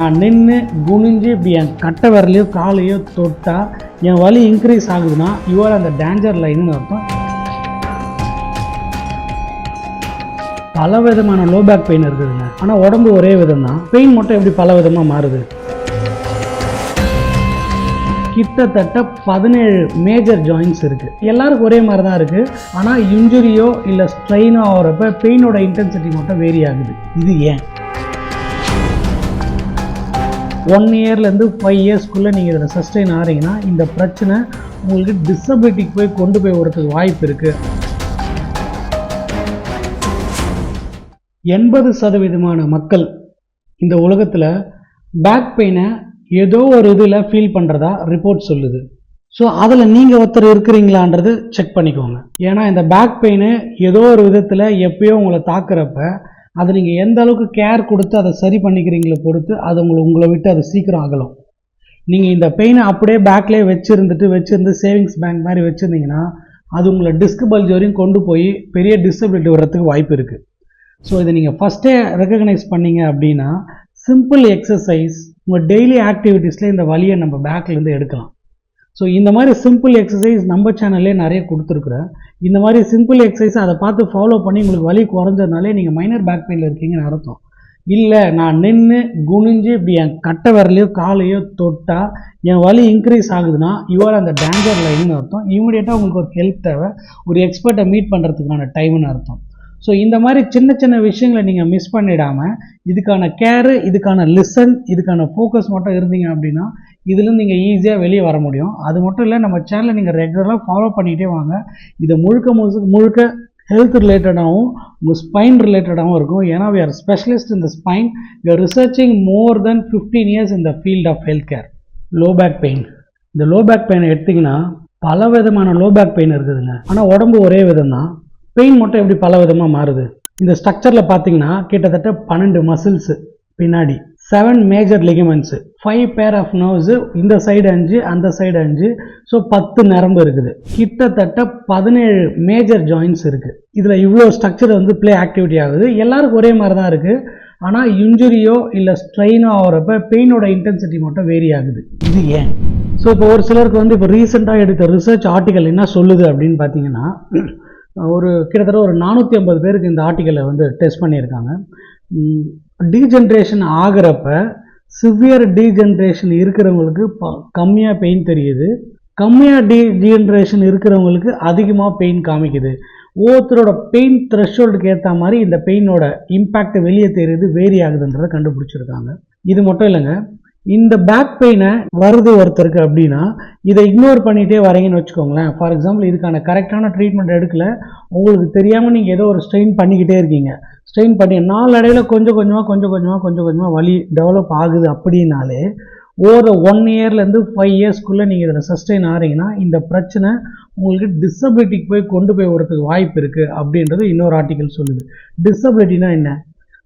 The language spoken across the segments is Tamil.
நான் நின்று குனிஞ்சு இப்படி என் கட்டை விரலையோ காலையோ தொட்டால் என் வலி இன்க்ரீஸ் ஆகுதுன்னா யுவர் அந்த டேஞ்சர் லைன்னு அர்த்தம். பல விதமான லோ பேக் பெயின் இருக்குதுங்க. ஆனால் உடம்பு ஒரே விதம் தான். பெயின் மட்டும் எப்படி பல விதமாக மாறுது? கிட்டத்தட்ட 17 மேஜர் ஜாயின்ட்ஸ் இருக்குது. எல்லாருக்கும் ஒரே மாதிரி தான் இருக்குது. ஆனால் இன்ஜுரியோ இல்லை ஸ்ட்ரெயினோ ஆகிறப்ப பெயினோட இன்டென்சிட்டி மட்டும் வேரி ஆகுது. இது ஏன்? 1 இயர்லேருந்து 5 இயர்ஸ்க்குள்ளே நீங்கள் இதில் சஸ்டெயின் ஆகிறீங்கன்னா இந்த பிரச்சனை உங்களுக்கு டிசபிலிட்டிக்கு போய் கொண்டு போய் வரதுக்கு வாய்ப்பு இருக்குது. 80% மக்கள் இந்த உலகத்தில் பேக் பெயினை ஏதோ ஒரு இதில் ஃபீல் பண்ணுறதா ரிப்போர்ட் சொல்லுது. ஸோ அதில் நீங்கள் ஒருத்தர் இருக்கிறீங்களான்றது செக் பண்ணிக்கோங்க. ஏன்னா இந்த பேக் பெயின் ஏதோ ஒரு விதத்தில் எப்பயோ உங்களை தாக்குறப்ப அதை நீங்கள் எந்த அளவுக்கு கேர் கொடுத்து அதை சரி பண்ணிக்கிறீங்களோ பொறுத்து அது உங்களை விட்டு அது சீக்கிரம் ஆகலாம். நீங்கள் இந்த பெயினை அப்படியே பேக்லேயே வச்சுருந்து சேவிங்ஸ் பேங்க் மாதிரி வச்சுருந்தீங்கன்னா அது உங்களை டிஸ்க் பல்ஜ் வரையும் கொண்டு போய் பெரிய டிசபிலிட்டி வர்றதுக்கு வாய்ப்பு இருக்குது. ஸோ இதை நீங்கள் ஃபஸ்ட்டே ரெக்கக்னைஸ் பண்ணீங்க அப்படின்னா சிம்பிள் எக்ஸசைஸ் உங்கள் டெய்லி ஆக்டிவிட்டீஸில் இந்த வலியை நம்ம பேக்லேருந்து எடுக்கலாம். ஸோ இந்த மாதிரி சிம்பிள் எக்ஸசைஸ் நம்ம சேனல்லே நிறைய கொடுத்துருக்குறேன். இந்த மாதிரி சிம்பிள் எக்ஸசைஸ் அதை பார்த்து ஃபாலோ பண்ணி உங்களுக்கு வலி குறைஞ்சதுனாலே நீங்கள் மைனர் பேக் பெயினில் இருக்கீங்கன்னு அர்த்தம். இல்லை நான் நின்று குனிஞ்சு இப்படி என் கட்டை விரலையோ காலையோ தொட்டால் என் வலி இன்க்ரீஸ் ஆகுதுன்னா யுவர் அந்த டேஞ்சர் லைன்னு அர்த்தம். இமீடியட்டாக உங்களுக்கு ஒரு ஹெல்ப் தேவை, ஒரு எக்ஸ்பர்ட்டை மீட் பண்ணுறதுக்கான டைம்னு அர்த்தம். ஸோ இந்த மாதிரி சின்ன சின்ன விஷயங்களை நீங்கள் மிஸ் பண்ணிடாமல் இதுக்கான கேரு, இதுக்கான லிசன், இதுக்கான ஃபோக்கஸ் மட்டும் இருந்தீங்க அப்படின்னா இதுலேருந்து நீங்கள் ஈஸியாக வெளியே வர முடியும். அது மட்டும் இல்லை, நம்ம சேனலை நீங்கள் ரெகுலராக ஃபாலோ பண்ணிகிட்டே வாங்க. இது முழுக்க ஹெல்த் ரிலேட்டடாகவும் உங்கள் ஸ்பைன் ரிலேட்டடாகவும் இருக்கும். ஏன்னா we are specialist in the spine. We are researching more than 15 years in the field of healthcare. Low back pain. இந்த லோ பேக் பெயினை எடுத்திங்கன்னா பல விதமான லோ பேக் பெயின் இருக்குதுங்க. ஆனால் உடம்பு ஒரே விதம் தான். பெயின் மட்டும் எப்படி பல விதமாக மாறுது? இந்த ஸ்ட்ரக்சரில் பார்த்தீங்கன்னா கிட்டத்தட்ட 12 மசில்ஸு, பின்னாடி 7 major ligaments, 5 pair of nerves, இந்த சைடு 5 அந்த சைடு 5, ஸோ 10 நரம்பு இருக்குது. கிட்டத்தட்ட 17 மேஜர் ஜாயின்ட்ஸ் இருக்குது. இதில் இவ்வளோ ஸ்ட்ரக்சர் ப்ளே ஆக்டிவிட்டி ஆகுது. எல்லாருக்கும் ஒரே மாதிரி தான் இருக்குது. ஆனால் இன்ஜுரியோ இல்லை ஸ்ட்ரெயினோ ஆகிறப்ப பெயினோட இன்டென்சிட்டி மட்டும் வேரி ஆகுது. இது ஏன்? ஸோ இப்போ ஒரு சிலருக்கு இப்போ ரீசெண்டாக எடுத்த ரிசர்ச் ஆர்டிக்கல் என்ன சொல்லுது அப்படின்னு பார்த்தீங்கன்னா, கிட்டத்தட்ட ஒரு 450 பேருக்கு இந்த ஆர்டிக்கலை டெஸ்ட் பண்ணியிருக்காங்க. டீஜென்ரேஷன் ஆகிறப்ப சிவியர் டீஜென்ரேஷன் இருக்கிறவங்களுக்கு கம்மியாக பெயின் தெரியுது, கம்மியாக டீஜென்ரேஷன் இருக்கிறவங்களுக்கு அதிகமாக பெயின் காமிக்குது. ஒவ்வொருத்தரோட பெயின் த்ரெஷ்ஹோல்டுக்கு ஏற்ற மாதிரி இந்த பெயினோட இம்பேக்ட் வெளியே தெரியுது, வேரி ஆகுதுன்றதை கண்டுபிடிச்சிருக்காங்க. இது மட்டும் இல்லைங்க, இந்த பேக் பெயினை வருது ஒருத்தருக்கு அப்படின்னா இதை இக்னோர் பண்ணிகிட்டே வரீங்கன்னு வச்சுக்கோங்களேன். ஃபார் எக்ஸாம்பிள் இதுக்கான கரெக்டான ட்ரீட்மெண்ட் எடுக்கல, உங்களுக்கு தெரியாமல் நீங்கள் ஏதோ ஒரு ஸ்ட்ரெயின் பண்ணிக்கிட்டே இருக்கீங்க. ஸ்ட்ரெயின் பண்ணி நாளடைவில் கொஞ்சம் கொஞ்சமாக வலி டெவலப் ஆகுது அப்படின்னாலே ஒரு 1 இயர்லேருந்து 5 இயர்ஸ்க்குள்ளே நீங்கள் இதில் சஸ்டெயின் ஆகிறீங்கன்னா இந்த பிரச்சனை உங்களுக்கு டிசபிலிட்டிக்கு போய் கொண்டு போய் வரதுக்கு வாய்ப்பு இருக்குது அப்படின்றது இன்னொரு ஆர்டிக்கல் சொல்லுது. டிசபிலிட்டினா என்ன?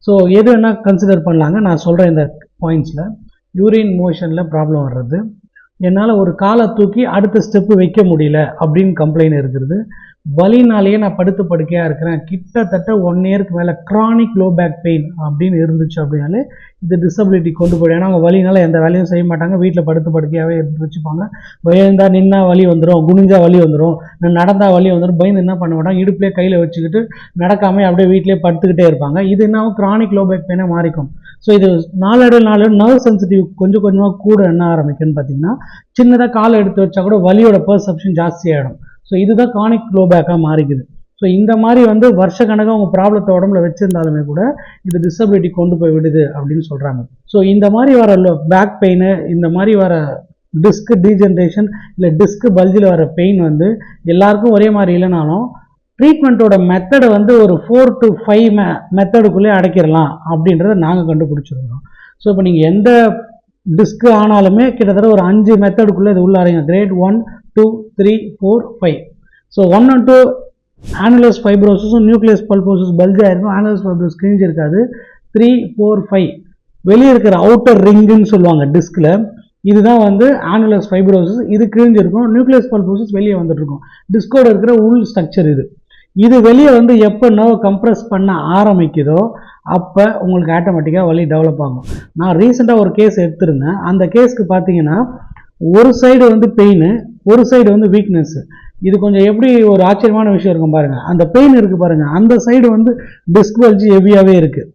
ஸோ எது வேணால் கன்சிடர் பண்ணலாங்க. நான் சொல்கிறேன் இந்த பாயிண்ட்ஸில். யூரின் மோஷனில் ப்ராப்ளம் வர்றது, என்னால் ஒரு காலை தூக்கி அடுத்த ஸ்டெப்பு வைக்க முடியல அப்படின்னு கம்ப்ளைண்ட் இருக்கிறது, வலினாலேயே நான் படுக்கையாக இருக்கிறேன், கிட்டத்தட்ட 1 இயருக்கு மேலே க்ரானிக் லோ பேக் பெயின் அப்படின்னு இருந்துச்சு அப்படின்னாலே இது டிசபிலிட்டி கொண்டு போய்டும். ஏன்னா அவங்க வலினால எந்த வேலையும் செய்ய மாட்டாங்க, வீட்டில் படுக்கையாகவே இருந்து வச்சுப்பாங்க. பயந்தா நின்னா வலி வந்துடும், குனிஞ்சா வலி வந்துடும், நான் நடந்தா வலி வந்துடும், பயந்து என்ன பண்ண மாட்டாங்க, இடுப்புலேயே கையில் வச்சுக்கிட்டு நடக்காமல் அப்படியே வீட்டிலே படுத்துக்கிட்டே இருப்பாங்க. இது என்ன க்ரானிக் லோ பேக் பெயினாக மாறிக்கும். ஸோ இது நாளடைவில் நர்வ் சென்சிட்டிவ் கொஞ்சம் கொஞ்சமாக கூட என்ன ஆரம்பிக்குன்னு பார்த்தீங்கன்னா, சின்னதாக காலை எடுத்து வச்சா கூட வலியோட பெர்செப்ஷன் ஜாஸ்தியாகிடும். ஸோ இதுதான் க்ரானிக் லோ பேக்காக மாறிக்குது. ஸோ இந்த மாதிரி வருஷ கணக்காக உங்கள் ப்ராப்ளத்தை உடம்புல வச்சுருந்தாலுமே கூட இது டிசபிலிட்டி கொண்டு போய் விடுது அப்படின்னு சொல்கிறாங்க. ஸோ இந்த மாதிரி வர பேக் பெயின், இந்த மாதிரி வர டிஸ்க் டீஜென்ரேஷன் இல்லை டிஸ்க் பல்ஜில் வர பெயின் எல்லாருக்கும் ஒரே மாதிரி இல்லைனாலும் ட்ரீட்மெண்ட்டோட மெத்தடை ஒரு 4 to 5 மெத்தடுக்குள்ளே அடைக்கிடலாம் அப்படின்றத நாங்கள் கண்டுபிடிச்சிருக்கிறோம். ஸோ இப்போ நீங்கள் எந்த டிஸ்க் ஆனாலுமே கிட்டத்தட்ட ஒரு 5 மெத்தடுக்குள்ளே இது உள்ளாரைங்க. கிரேட் 1, 2, 3, 4, 5. ஸோ 1 and 2 ஆனுலஸ் ஃபைப்ரோசிஸும் நியூக்ளியஸ் பல்போசிஸ் பல்ஜாக இருக்கும், ஆனுலஸ் ஃபைப்ரோசிஸ் கிழிஞ்சு இருக்காது. 3, 4, 5 வெளியே இருக்கிற அவுட்டர் ரிங்குன்னு சொல்லுவாங்க டிஸ்கில், இதுதான் ஆனுலஸ் ஃபைப்ரோசிஸ், இது கிழிஞ்சிருக்கும். நியூக்ளியஸ் பல்போசிஸ் வெளியே வந்துட்டு இருக்கும். டிஸ்கோட இருக்கிற உள் ஸ்ட்ரக்சர் இது. இது வெளியே வந்து எப்போ நர்வ் கம்ப்ரெஸ் பண்ண ஆரம்பிக்குதோ அப்போ உங்களுக்கு ஆட்டோமேட்டிக்காக வலி டெவலப் ஆகும். நான் ரீசெண்டாக ஒரு கேஸ் எடுத்திருந்தேன். அந்த கேஸ்க்கு பார்த்தீங்கன்னா ஒரு சைடு வந்து பெயின், ஒரு சைடு வந்து வீக்னஸ். இது கொஞ்சம் எப்படி ஒரு ஆச்சரியமான விஷயம் இருக்கும் பாருங்கள். அந்த பெயின் இருக்குது பாருங்கள், அந்த சைடு வந்து டிஸ்க் பல்ஜ் ஹெவியாகவே இருக்குது.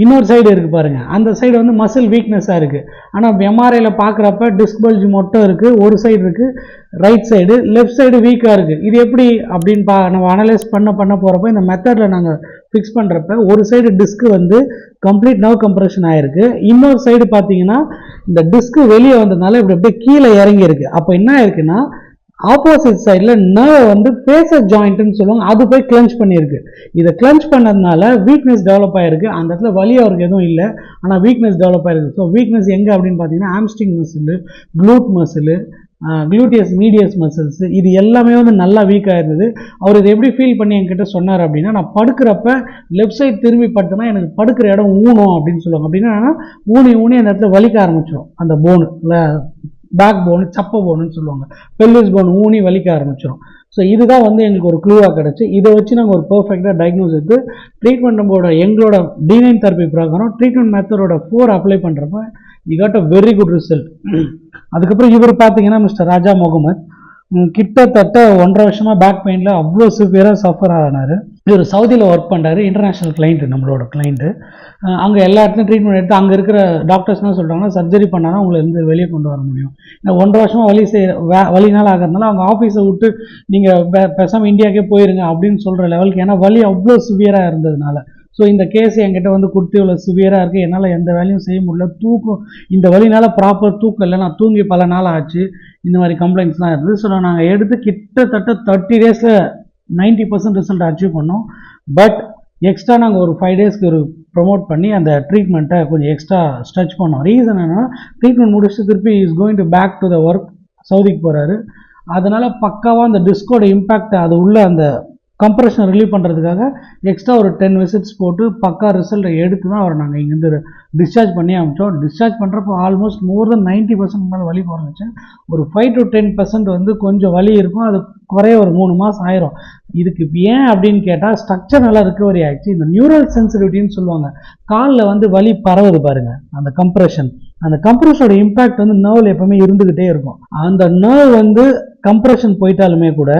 இன்னொரு சைடு இருக்குது பாருங்கள், அந்த சைடு வந்து மசில் வீக்னஸாக இருக்குது. ஆனால் எம்ஆர்ஐயில் பார்க்குறப்ப டிஸ்க் பல்ஜ் மட்டும் இருக்குது, ஒரு சைடு இருக்குது ரைட் சைடு, லெஃப்ட் சைடு வீக்காக இருக்குது. இது எப்படி அப்படின்னு நம்ம அனலைஸ் பண்ண போகிறப்ப இந்த மெத்தடில் நாங்கள் ஃபிக்ஸ் பண்ணுறப்ப ஒரு சைடு டிஸ்க்கு வந்து கம்ப்ளீட் நர்வ் கம்ப்ரெஷன் ஆகிருக்கு, இன்னொரு சைடு பார்த்தீங்கன்னா இந்த டிஸ்க்கு வெளியே வந்ததுனால இப்படி அப்படியே கீழே இறங்கி இருக்கு. அப்போ என்ன ஆயிருக்குன்னா ஆப்போசிட் சைடில் நர்வ் வந்து ஃபேஸர் ஜாயிண்ட்னு சொல்லுவாங்க, அது போய் கிளென்ச் பண்ணியிருக்கு. இதை கிளென்ச் பண்ணதுனால வீக்னஸ் டெவலப் ஆகிருக்கு. அந்த இடத்துல வலி அவருக்கு எதுவும் இல்லை, ஆனால் வீக்னஸ் டெவலப் ஆகிருக்கு. ஸோ வீக்னஸ் எங்கே அப்படின்னு பார்த்தீங்கன்னா hamstring muscle, glute muscle, gluteus medius muscles, இது எல்லாமே வந்து நல்லா வீக்காக இருந்தது. அவர் இதை எப்படி ஃபீல் பண்ணி என்கிட்ட சொன்னார் அப்படின்னா, நான் படுக்கிறப்ப லெஃப்ட் சைடு திரும்பி படுத்தனா எனக்கு படுக்கிற இடம் ஊனும் அப்படின்னு சொல்லுவாங்க. அப்படின்னா ஊனி அந்த இடத்துல வலிக்க ஆரம்பிச்சிடும். அந்த போனு பேக் போனு, சப்ப போனுன்னு சொல்லுவாங்க, பெல்விஸ் போன் ஊனி வலிக்க ஆரம்பிச்சிடும். ஸோ இதுதான் வந்து எங்களுக்கு ஒரு க்ளூவாக கிடச்சி. இதை வச்சு நாங்கள் ஒரு பர்ஃபெக்டாக டயக்னோஸ் எடுத்து ட்ரீட்மெண்ட் நம்மளோட எங்களோட D9 தெரப்பி ப்ரோக்ராம் ட்ரீட்மெண்ட் மெத்தடோட 4 அப்ளை பண்ணுறப்ப you got a very good result. அதுக்கப்புறம் இவர் பார்த்தீங்கன்னா மிஸ்டர் ராஜா முகமது கிட்டத்தட்ட 1.5 வருஷமாக பேக் பெயினில் அவ்வளோ சிவியராக சஃபர் ஆனார். இவர் சவுதியில் ஒர்க் பண்ணுறாரு, இன்டர்நேஷ்னல் கிளைண்ட்டு, நம்மளோட கிளைண்ட்டு. அங்கே எல்லா இடத்துலையும் ட்ரீட்மெண்ட் எடுத்து அங்கே இருக்கிற டாக்டர்ஸ் என்ன சொல்கிறாங்கன்னா, சர்ஜரி பண்ணாலும் உங்களை இருந்து வெளியே கொண்டு வர முடியும். ஏன்னா 1.5 வருஷமாக வலினால் ஆகிறதுனால அவங்க ஆஃபீஸை விட்டு நீங்கள் பேசாமல் இந்தியாவுக்கே போயிருங்க அப்படின்னு சொல்கிற லெவலுக்கு, ஏன்னா வலி அவ்வளோ சிவியராக இருந்ததுனால. ஸோ இந்த கேஸ் என்கிட்ட வந்து கொடுத்து இவ்வளோ சிவியராக இருக்குது, என்னால் எந்த வேலையும் செய்ய முடியல, தூக்கம் இந்த வலினால் ப்ராப்பர் தூக்கம் இல்லை, நான் தூங்கி பல நாள் ஆச்சு, இந்த மாதிரி கம்ப்ளைண்ட்ஸ்லாம் இருந்தது. ஸோ நாங்கள் எடுத்து கிட்டத்தட்ட 30 டேஸில் 90% ரிசல்ட் அச்சீவ் பண்ணோம். பட் எக்ஸ்ட்ரா நாங்கள் ஒரு 5 டேஸ்க்கு ஒரு ப்ரொமோட் பண்ணி அந்த ட்ரீட்மெண்ட்டை கொஞ்சம் எக்ஸ்ட்ரா ஸ்ட்ரெச் பண்ணோம். ரீசன் என்னென்னா, ட்ரீட்மெண்ட் முடிச்சுட்டு திருப்பி is going to back to the work, சவுதிக்கு போகிறாரு. அதனால் பக்காவாக அந்த டிஸ்கோட இம்பேக்ட் அது உள்ள அந்த கம்ப்ரெஷன் ரிலீவ் பண்ணுறதுக்காக எக்ஸ்ட்ரா ஒரு 10 விசிட்ஸ் போட்டு பக்கா ரிசல்ட்டை எடுத்து தான் அவரை நாங்கள் இங்கேருந்து டிஸ்சார்ஜ் பண்ணி அனுப்பிச்சோம். டிஸ்சார்ஜ் பண்ணுறப்போ ஆல்மோஸ்ட் மோர் தென் 90% மேலே வலி குறைஞ்சிச்சு. ஒரு 5 to 10% வந்து கொஞ்சம் வலி இருக்கும், அது குறைய ஒரு 3 மாதம் ஆயிரும். இதுக்கு ஏன் அப்படின்னு கேட்டால் ஸ்ட்ரக்சர் நல்லா ரிகவரி ஆகிடுச்சு. இந்த நியூரல் சென்சிட்டிவிட்டின்னு சொல்லுவாங்க, காலில் வந்து வலி பரவுது பாருங்கள், அந்த கம்ப்ரெஷனோட இம்பேக்ட் வந்து நர்வில் எப்பவுமே இருந்துக்கிட்டே இருக்கும். அந்த நர்வ் வந்து கம்ப்ரெஷன் போயிட்டாலுமே கூட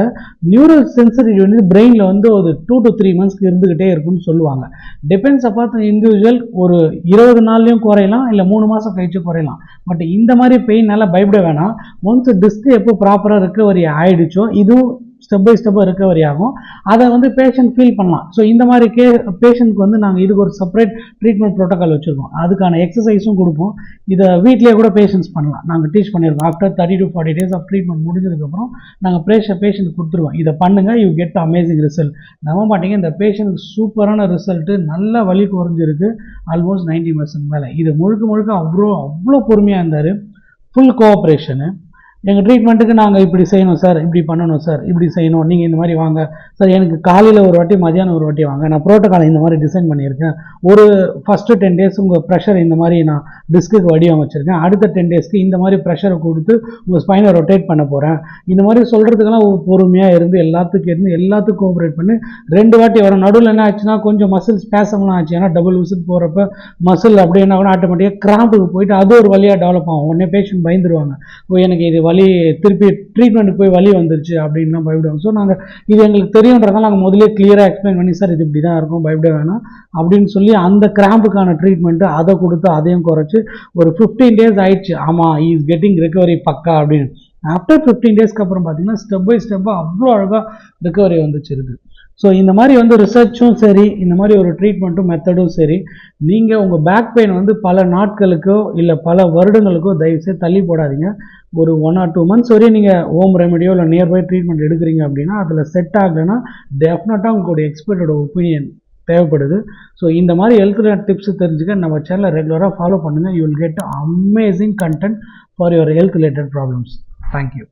நியூரல் சென்சிட்டிவிட்டி வந்து பிரெயினில் வந்து ஒரு 2 to 3 மந்த்ஸ்க்கு இருந்துக்கிட்டே இருக்குன்னு சொல்லுவாங்க. Depends upon individual. ஒரு 20 நாள்லையும் குறையலாம், இல்லை 3 மாதம் கழிச்சு குறையலாம். பட் இந்த மாதிரி பெயின்னால பயப்பட வேணாம். ஒன்ஸ் டிஸ்க் எப்போ ப்ராப்பராக ரிகவரி ஆகிடுச்சோ இதுவும் ஸ்டெப் பை ஸ்டெப்பாக ரிகவரி ஆகும். அதை வந்து பேஷண்ட் ஃபீல் பண்ணலாம். ஸோ இந்த மாதிரி பேஷண்ட்க்கு வந்து நாங்கள் இதுக்கு ஒரு செப்பரேட் ட்ரீட்மெண்ட் ப்ரோட்டோக்கால் வச்சுருக்கோம். அதுக்கான எக்ஸசைஸும் கொடுப்போம். இதை வீட்லேயே கூட பேஷண்ட்ஸ் பண்ணலாம், நாங்கள் டீச் பண்ணியிருக்கோம். After 30 to 40 days of treatment முடிஞ்சதுக்கப்புறம் நாங்கள் பேஷண்ட் கொடுத்துருவோம். இதை பண்ணுங்கள், யூ கெட் அமேசிங் ரிசல்ட். நம்ப மாட்டீங்க, இந்த பேஷண்ட்டுக்கு சூப்பரான ரிசல்ட்டு, நல்ல வலி குறைஞ்சிருக்கு, ஆல்மோஸ்ட் 90% மேலே. இது முழுக்க அவ்வளோ பொறுமையாக இருந்தார், ஃபுல் கோஆப்ரேஷனு. எங்கள் ட்ரீட்மெண்ட்டுக்கு நாங்கள் இப்படி செய்யணும் சார், இப்படி பண்ணணும் சார், இப்படி செய்யணும், நீங்கள் இந்த மாதிரி வாங்க சார், எனக்கு காலையில் ஒரு வாட்டி மதியானம் ஒரு வாட்டி வாங்க, நான் ப்ரோட்டோக்கால் இந்த மாதிரி டிசைன் பண்ணியிருக்கேன், ஒரு ஃபஸ்ட்டு 10 டேஸ் உங்கள் ப்ரெஷர் இந்த மாதிரி நான் டிஸ்க்கு வடிவமைச்சிருக்கேன், அடுத்த 10 டேஸ்க்கு இந்த மாதிரி ப்ரெஷரை கொடுத்து உங்கள் ஸ்பைனை ரொட்டேட் பண்ண போகிறேன், இந்த மாதிரி சொல்கிறதுக்கெல்லாம் பொறுமையாக இருந்து எல்லாத்துக்கும் கோஆப்ரேட் பண்ணி 2 வாட்டி வரும். நடுவில் என்ன ஆச்சுன்னா கொஞ்சம் மசில் ஸ்பேசம்லாம் ஆச்சு, ஏன்னா டபுள் விசிட் போகிறப்ப மசில் அப்படி என்ன ஆகும், ஆட்டோமேட்டிக்காக கிராம்புக்கு போயிட்டு அது ஒரு வழியாக டெவலப் ஆகும். உடனே பேஷண்ட் பயந்துருவாங்க, எனக்கு இது வலி, திருப்பி ட்ரீட்மெண்ட்டுக்கு போய் வலி வந்துருச்சு அப்படின்னா பயப்படுவாங்க. ஸோ நாங்கள் இது எங்களுக்கு தெரியுன்றதால நாங்கள் முதலே கிளியராக எக்ஸ்பிளைன் பண்ணி, சார் இது இப்படி தான் இருக்கும், பயப்பட வேணாம் அப்படின்னு சொல்லி அந்த கிராம்புக்கான ட்ரீட்மெண்ட்டு அதை கொடுத்து அதையும் குறைச்சி ஒரு 15 டேஸ் ஆயிடுச்சு. ஆமாம், இஸ் கெட்டிங் ரிகவரி பக்கா அப்படின்னு. ஆஃப்டர் 15 டேஸ்க்கு அப்புறம் பார்த்தீங்கன்னா ஸ்டெப் பை ஸ்டெப்பாக அவ்வளோ அழகாக ரிகவரி வந்துச்சிருக்கு. ஸோ இந்த மாதிரி வந்து ரிசர்ச்சும் சரி, இந்த மாதிரி ஒரு ட்ரீட்மெண்ட்டும் மெத்தடும் சரி, நீங்கள் உங்கள் பேக் பெயின் வந்து பல நாட்களுக்கோ இல்லை பல வருடங்களுக்கோ தயவுசெய்து தள்ளி போடாதீங்க. ஒரு 1 or 2 months வரையும் நீங்கள் ஹோம் ரெமெடியோ இல்லை நியர்பை ட்ரீட்மெண்ட் எடுக்கிறீங்க அப்படின்னா அதில் செட் ஆகலைன்னா டெஃபினட்டாக உங்களுக்கு எக்ஸ்பர்ட்டோட ஒப்பீனியன் தேவைப்படுது. ஸோ இந்த மாதிரி ஹெல்த் டிப்ஸ் தெரிஞ்சுக்க நம்ம சேனலை ரெகுலராக ஃபாலோ பண்ணுங்கள். You will get amazing content for your health related problems. Thank you.